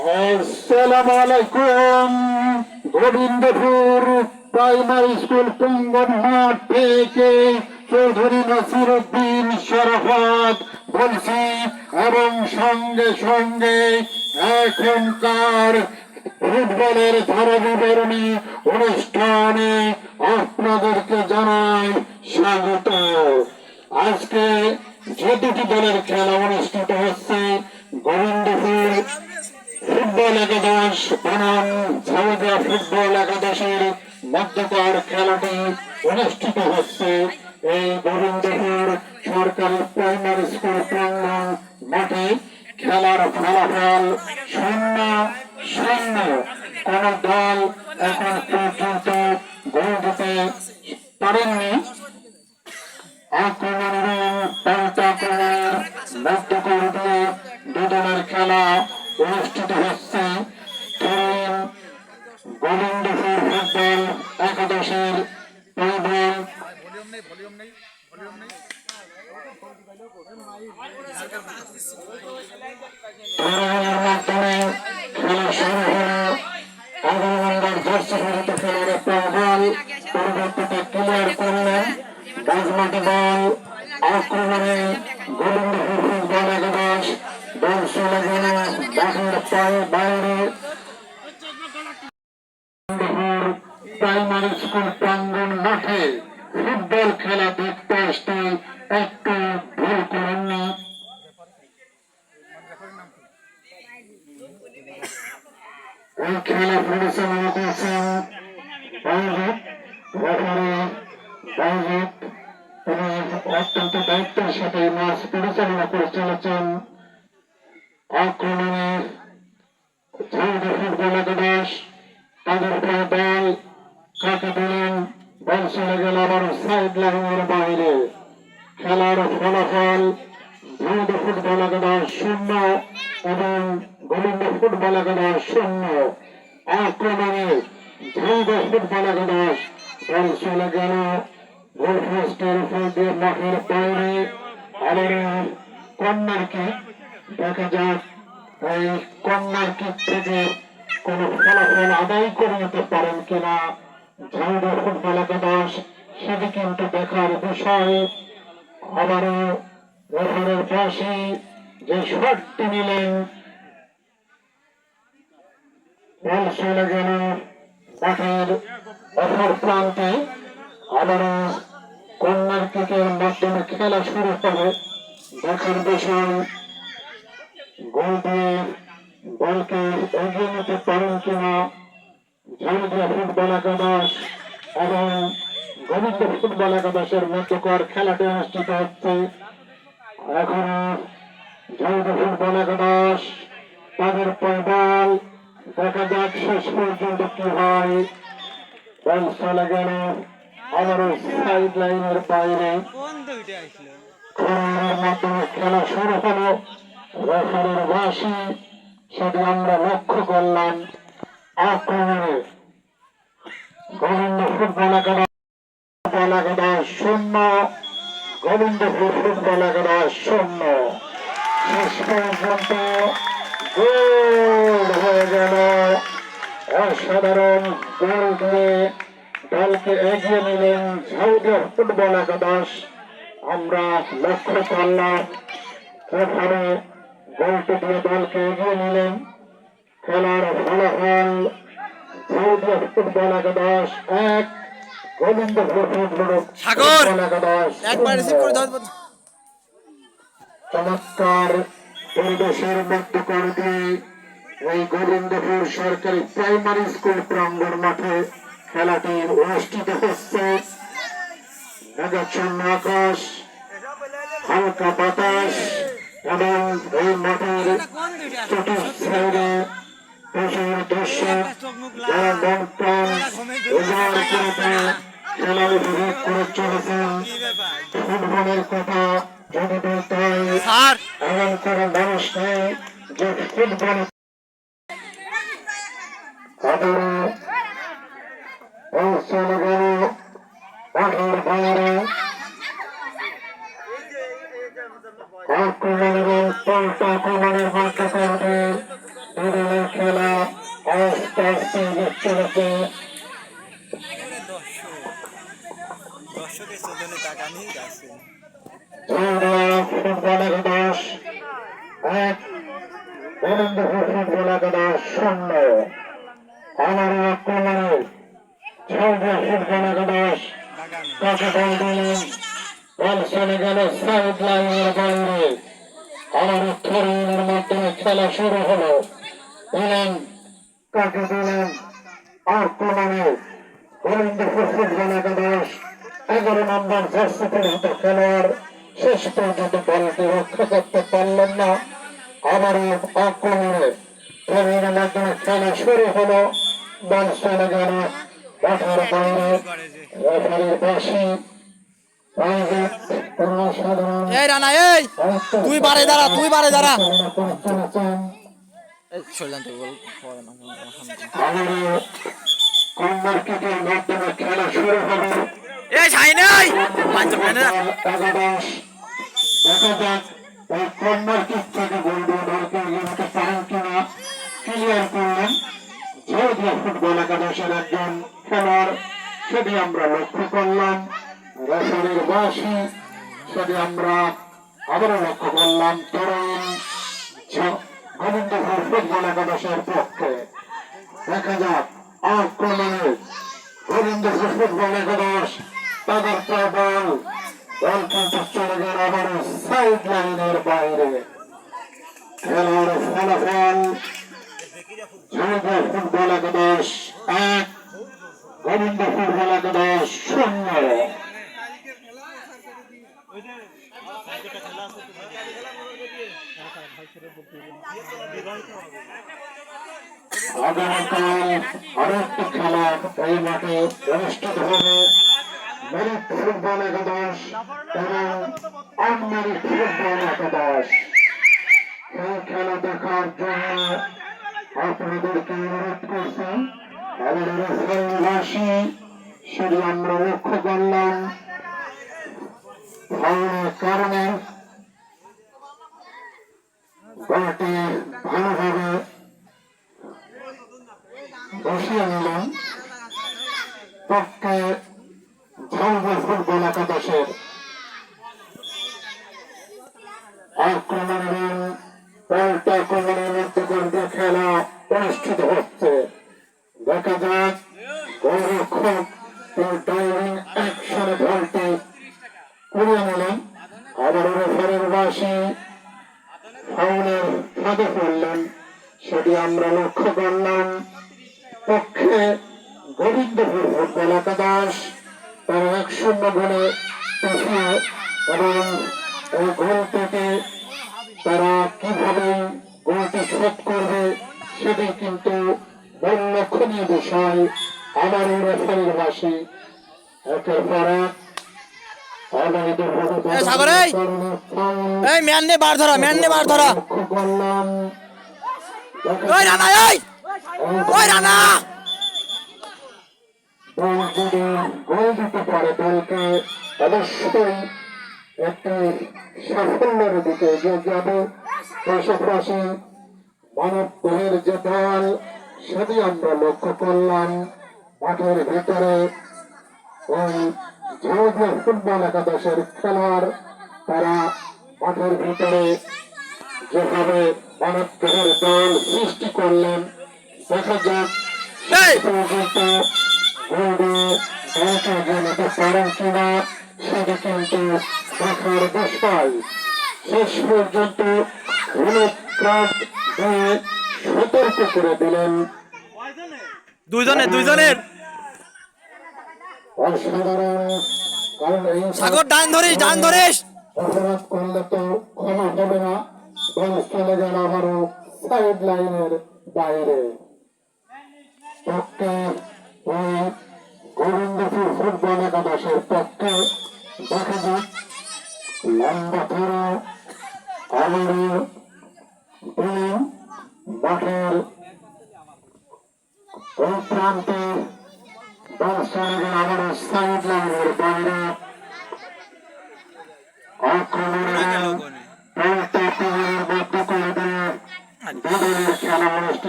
আসসালামু আলাইকুম। Gobindapur primary school প্রাঙ্গণ মাঠ থেকে চৌধুরী নাসিরউদ্দিন শরাফত বলছি এবং সঙ্গে সঙ্গে এখনকার ফুটবলের ধারা বিবরণী অনুষ্ঠানে আপনাদেরকে জানাই স্বাগত। আজকে যে দুটি দলের খেলা অনুষ্ঠিত হচ্ছে, গোবিন্দপুর ফুটবল একাদশ বনাম ঝাউদা ফুটবল একাদশের মধ্যকার খেলাটি অনুষ্ঠিত হচ্ছে এই গোবিন্দপুর সরকারি প্রাইমারি স্কুল প্রাঙ্গণ মাঠে। খেলার ফলাফল 0-0। কোন দল এখন পর্যন্ত গোল দিতে পারেননি। আক্রমণ এবং পাল্টাক্রমণের মধ্যকর দিয়ে দুদলের খেলা অনুষ্ঠিত হচ্ছে। গোবিন্দপুর ফুটবল একাদশের প্রাইভেট মাধ্যমে খেলা শুরু হল। 11 নম্বর জার্সি পরিহিত খেলোয়াড় প্রাইভেট পরবর্তীতে ক্লিয়ার করলেন বাজমাটি বল। আক্রমণে গোবিন্দপুর ফুটবল একাদশ বল চলে গেল বাঘের পায়ে বাইরে। প্রাইমারি স্কুল প্রাঙ্গণ মাঠে ফুটবল খেলা দেখতে আসতে একটু ভুল করেননি। এই খেলা পরিচালনা করছেন তিনি অত্যন্ত দায়িত্বের সাথে ম্যাচ পরিচালনা করে চলেছেন। আক্রমণে ঝাউদা ফুটবল একাদশ তাদের প্রায় বল কাকে দিলেন, বল চলে গেল আবার সাইড লাইনের বাইরে। খেলার ফলাফল ঝাউদা ফুটবল একাদশ 0 এবং গোবিন্দ ফুটবল একাদশ 0। আক্রমণে ঝাউদা ফুটবল একাদশ বল চলে গেল গোল পোস্টের উপর দিয়ে মাঠের বাইরে। আবার কর্নার কিক দেখা যাক এই কর্নার কিক থেকে কোন ফলাফল আদায় করে নিতে পারেন কিনা ঝাউদা ফুটবল একাদশ, সেটি কিন্তু দেখার বিষয়। আবারও রেফারের পাশে যে শটটি নিলেন, বল চলে গেল মাঠের অপর প্রান্তে। আবারও কর্নার কিকের মাধ্যমে খেলা শুরু হবে, দেখার বিষয় গোল দিয়ে বলকে এগিয়ে নিতে পারেন কিনা ঝাউদা ফুটবল একাদশ এবং গোবিন্দ ফুটবল একাদশের মধ্যকার খেলাটি অনুষ্ঠিত হচ্ছে। এখন ঝাউদা ফুটবল একাদশ তাদের বল, দেখা যাক শেষ পর্যন্ত কি হয়। বল চলে গেল আবারও সাইড লাইনের বাইরে। খেলার মাধ্যমে খেলা শুরু হলো। রেফারির বাঁশি সেটি আমরা লক্ষ্য করলাম। আক্রমণে গোবিন্দ ফুটবল একাদশ 0, গোবিন্দপুর ফুটবল একাদশ 0। শেষ পর্যন্ত গোল হয়ে গেল। অসাধারণ গোল দিয়ে দলকে এগিয়ে নিলেন ঝাউদা ফুটবল একাদশ। আমরা লক্ষ্য করলাম এখানে গোলটি দিয়ে দলকে এগিয়ে নিলেন। খেলার ফলাফল ঝাউদা ফুটবল একাদশ 1, গোবিন্দপুর ফুটবল একাদশ 0। চমৎকার পরিবেশের মধ্যকার দিয়ে এই গোবিন্দপুর সরকারি প্রাইমারি স্কুল প্রাঙ্গণ মাঠে খেলাটি অনুষ্ঠিত হচ্ছে। মেঘাচ্ছন্ন আকাশ, হালকা বাতাস এবং এই মাঠের চতুর্থ সাইডে প্রচুর দর্শক যারা মন প্রাণ উজাড় করে খেলা উপভোগ করে চলেছেন। ফুটবলের কথা যদি বলতে হয়, এমন কোন মানুষ নেই যে ফুটবল চলে গেল মাঠের বাইরে। আক্রমণের পাল্টা আক্রমণের মধ্যে দলের খেলা আস্তে আস্তে এগিয়ে চলেছে। ফুটবল একাদশ 1, গোবিন্দপুর ফুটবল একাদশ 0। আমার আক্রমণে ঝাউদিয়া ফুটবল একাদশ কাকে বল দিলেন, বল চলে গেল সাইড লাইনের বাইরে। আমার থ্রোইনের মাধ্যমে খেলা শুরু হলো। দিলেন কাকে দিলেন আক্রমণে গোবিন্দপুর ফুটবল একাদশ 11 নম্বর জার্সি পরিহিত খেলোয়াড় শেষ পর্যন্ত বলটি রক্ষা করতে পারলেন না। আবারও আক্রমণে থ্রোইনের মাধ্যমে খেলা শুরু হলো। বল চলে গেল মাঠের বাইরে। রেফারির বাঁশি এই রানা এই তুই বারে দাঁড়া খেলা শুরু হবে। এই ছাই নাই একাদশ দেখা যাক এই কর্নার কিক থেকে গোল দিয়ে দলকে এগিয়ে নিতে পারেন কিনা। ক্লিয়ার করলেন ঝাউদিয়া ফুটবল একাদশের একজন খেলোয়াড়, সেটি আমরা লক্ষ্য করলাম। রেফারির বাঁশি সেটি আমরা আবারও লক্ষ্য করলাম তরুণ গোবিন্দপুর ফুটবল একাদশের পক্ষে। দেখা যাক আক্রমণে গোবিন্দপুর ফুটবল একাদশ তাদের বল কিন্তু চলে গেল আবারও সাইড লাইনের বাইরে। খেলার ফলাফল ঝাউদিয়া ফুটবল একাদশ 1, গোবিন্দ ফুটবল একাদশ 0। আগামীকাল আরেকটি খেলা এই মাঠে অনুষ্ঠিত হবে। মেরিট ফুটবল একাদশ এবং আনমেরিট ফুটবল একাদশ। এই খেলা দেখার জন্য আপনাদেরকে অনুরোধ করছি। আমাদের রাশি সেটি আমরা লক্ষ্য করলাম ফাউলের কারণে বলটি ভালোভাবে বসিয়ে নিলাম পক্ষে ঝাউদিয়া ফুটবল একাদশের। আক্রমণের পাল্টা আক্রমণের মধ্যে খেলা অনুষ্ঠিত হচ্ছে। দেখা যাক গোলরক্ষক ডাইভিং অ্যাকশনে বলটি কুড়িয়ে নিলেন। আবার রেফারির বাঁশি ফাউলের ফাঁদে পড়লেন, সেটি আমরা লক্ষ্য করলাম পক্ষে গোবিন্দপুর ফুটবল একাদশ। তারা 1-0 গোলে পিছিয়ে এবং এই গোল থেকে তারা কিভাবে গোলটি শোধ করবে সেটি কিন্তু বড় লক্ষণীয় বিষয়। আমার এই রেফারির বাঁশি একের পর এক গোল দিতে পারে দলকে অবশ্যই একটি সাফল্যের দিকে এগিয়ে যাবে। পাশাপাশি মানবদেহের যে দল সেটি আমরা লক্ষ্য করলাম মাঠের ভিতরে। ওই ঝাউদিয়া ফুটবল একাদশের খেলোয়াড় তারা মাঠের ভিতরে যেভাবে মানবদেহের দল সৃষ্টি করলেন, দেখা যাক দলকে এগিয়ে নিতে পারেন কিনা সেটি কিন্তু দেখার বিষয়। শেষ পর্যন্ত হলুদ কার্ড দিয়ে সতর্ক করে দিলেন দুইজনের অসাধারণ। কারণ এই সাগর ডান ধরিস অপরাধ করলে তো ক্ষমা হবে না। বল চলে গেল আবারও সাইড লাইনের বাইরে। পক্ষে ওই গোবিন্দপুর ফুটবল একাদশের পক্ষে দেখা যাক লম্বা ধরা আবারও মাঠের ওই প্রান্তে বল চলে গেল আবারও সাইড লাইনের বাইরে। আক্রমণের পাল্টা মধ্য করে দিয়ে খালি দুদলের খেলা অনুষ্ঠিত